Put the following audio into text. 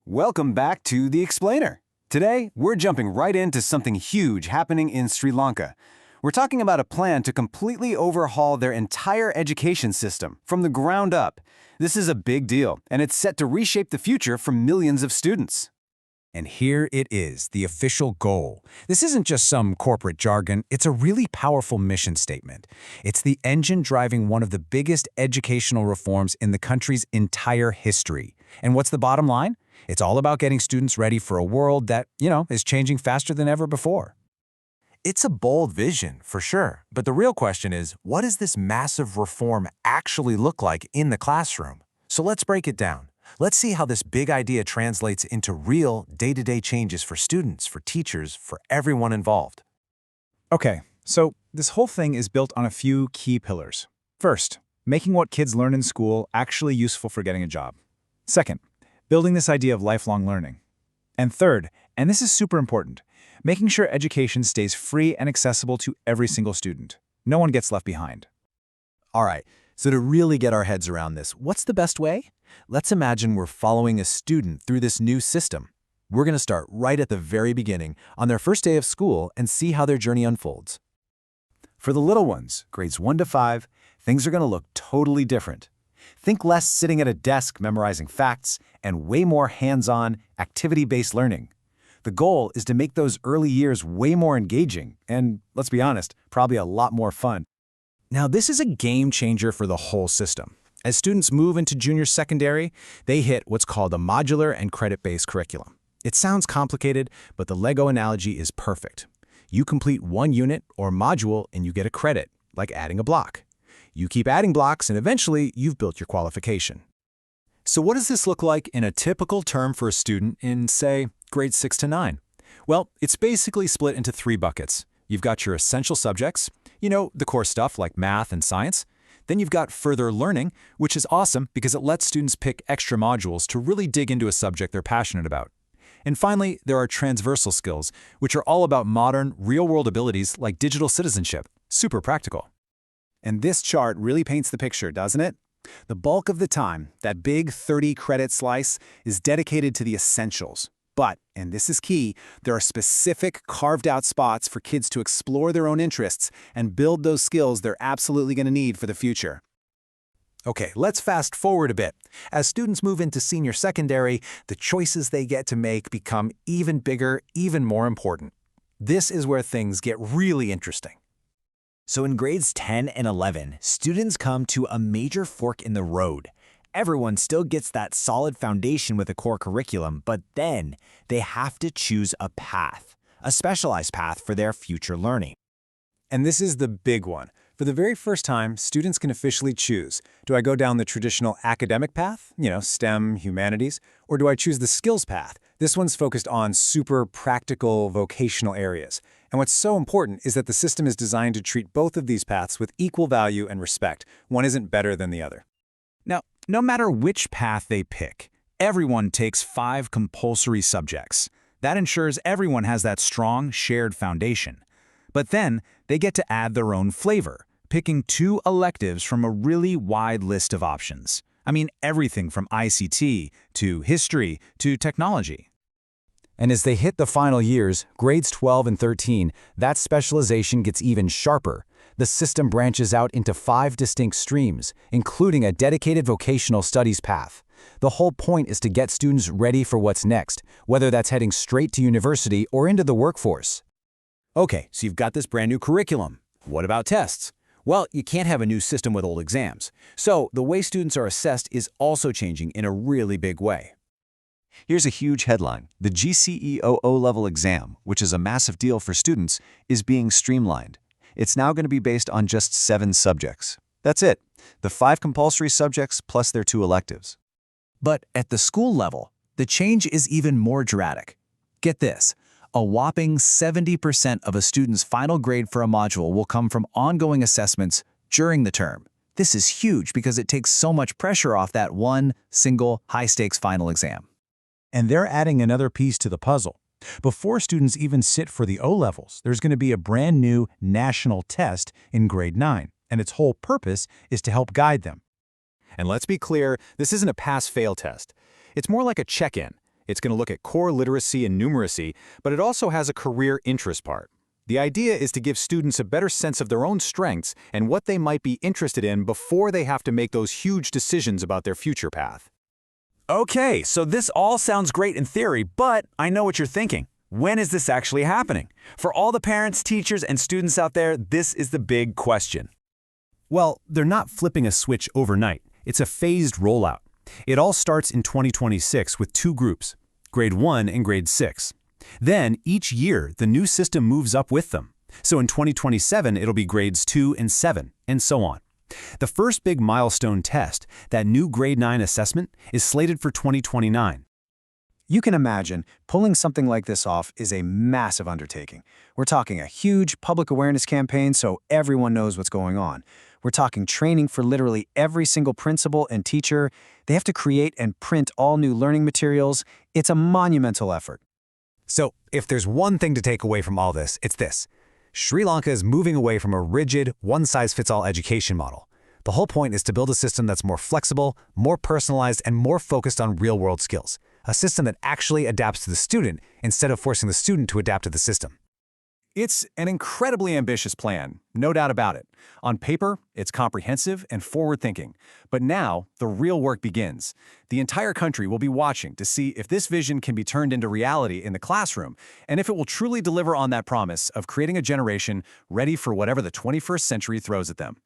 Welcome back to The Explainer. Today, we're jumping right into something huge happening in Sri Lanka. We're talking about a plan to completely overhaul their entire education system from the ground up. This is a big deal, and it's set to reshape the future for millions of students. And here it is, the official goal. This isn't just some corporate jargon, it's a really powerful mission statement. It's the engine driving one of the biggest educational reforms in the country's entire history. And what's the bottom line? It's all about getting students ready for a world that, is changing faster than ever before. It's a bold vision, for sure. But the real question is, what does this massive reform actually look like in the classroom? So let's break it down. Let's see how this big idea translates into real, day-to-day changes for students, for teachers, for everyone involved. Okay, so this whole thing is built on a few key pillars. First, making what kids learn in school actually useful for getting a job. Second, building this idea of lifelong learning. And third, and this is super important, making sure education stays free and accessible to every single student. No one gets left behind. All right, so to really get our heads around this, what's the best way? Let's imagine we're following a student through this new system. We're going to start right at the very beginning, on their first day of school, and see how their journey unfolds. For the little ones, grades 1 to 5, things are going to look totally different. Think less sitting at a desk memorizing facts and way more hands-on, activity-based learning. The goal is to make those early years way more engaging and, let's be honest, probably a lot more fun. Now, this is a game changer for the whole system. As students move into junior secondary, they hit what's called a modular and credit-based curriculum. It sounds complicated, but the Lego analogy is perfect. You complete one unit or module and you get a credit, like adding a block. You keep adding blocks and eventually you've built your qualification. So what does this look like in a typical term for a student in, say, grades 6 to 9? Well, it's basically split into 3 buckets. You've got your essential subjects, the core stuff like math and science. Then you've got further learning, which is awesome because it lets students pick extra modules to really dig into a subject they're passionate about. And finally, there are transversal skills, which are all about modern, real-world abilities like digital citizenship. Super practical. And this chart really paints the picture, doesn't it? The bulk of the time, that big 30-credit slice is dedicated to the essentials. But, and this is key, there are specific carved-out spots for kids to explore their own interests and build those skills they're absolutely going to need for the future. Okay, let's fast forward a bit. As students move into senior secondary, the choices they get to make become even bigger, even more important. This is where things get really interesting. So in grades 10 and 11, students come to a major fork in the road. Everyone still gets that solid foundation with a core curriculum, but then they have to choose a path, a specialized path for their future learning. And this is the big one. For the very first time, students can officially choose. Do I go down the traditional academic path, STEM, humanities, or do I choose the skills path? This one's focused on super practical vocational areas. And what's so important is that the system is designed to treat both of these paths with equal value and respect. One isn't better than the other. Now, no matter which path they pick, everyone takes 5 compulsory subjects. That ensures everyone has that strong, shared foundation. But then, they get to add their own flavor, picking 2 electives from a really wide list of options. I mean, everything from ICT to history to technology. And as they hit the final years, grades 12 and 13, that specialization gets even sharper. The system branches out into 5 distinct streams, including a dedicated vocational studies path. The whole point is to get students ready for what's next, whether that's heading straight to university or into the workforce. Okay, so you've got this brand new curriculum. What about tests? Well, you can't have a new system with old exams. So the way students are assessed is also changing in a really big way. Here's a huge headline. The GCE O-level exam, which is a massive deal for students, is being streamlined. It's now going to be based on just 7 subjects. That's it. The 5 compulsory subjects plus their 2 electives. But at the school level, the change is even more dramatic. Get this, a whopping 70% of a student's final grade for a module will come from ongoing assessments during the term. This is huge because it takes so much pressure off that one single high-stakes final exam. And they're adding another piece to the puzzle. Before students even sit for the O-levels, there's going to be a brand new national test in grade 9, and its whole purpose is to help guide them. And let's be clear, this isn't a pass-fail test. It's more like a check-in. It's going to look at core literacy and numeracy, but it also has a career interest part. The idea is to give students a better sense of their own strengths and what they might be interested in before they have to make those huge decisions about their future path. Okay, so this all sounds great in theory, but I know what you're thinking. When is this actually happening? For all the parents, teachers, and students out there, this is the big question. Well, they're not flipping a switch overnight. It's a phased rollout. It all starts in 2026 with 2 groups, Grade 1 and Grade 6. Then, each year, the new system moves up with them. So in 2027, it'll be Grades 2 and 7, and so on. The first big milestone test, that new Grade 9 assessment, is slated for 2029. You can imagine, pulling something like this off is a massive undertaking. We're talking a huge public awareness campaign so everyone knows what's going on. We're talking training for literally every single principal and teacher. They have to create and print all new learning materials. It's a monumental effort. So, if there's one thing to take away from all this, it's this. Sri Lanka is moving away from a rigid, one-size-fits-all education model. The whole point is to build a system that's more flexible, more personalized, and more focused on real-world skills. A system that actually adapts to the student instead of forcing the student to adapt to the system. It's an incredibly ambitious plan, no doubt about it. On paper, it's comprehensive and forward-thinking. But now, the real work begins. The entire country will be watching to see if this vision can be turned into reality in the classroom, and if it will truly deliver on that promise of creating a generation ready for whatever the 21st century throws at them.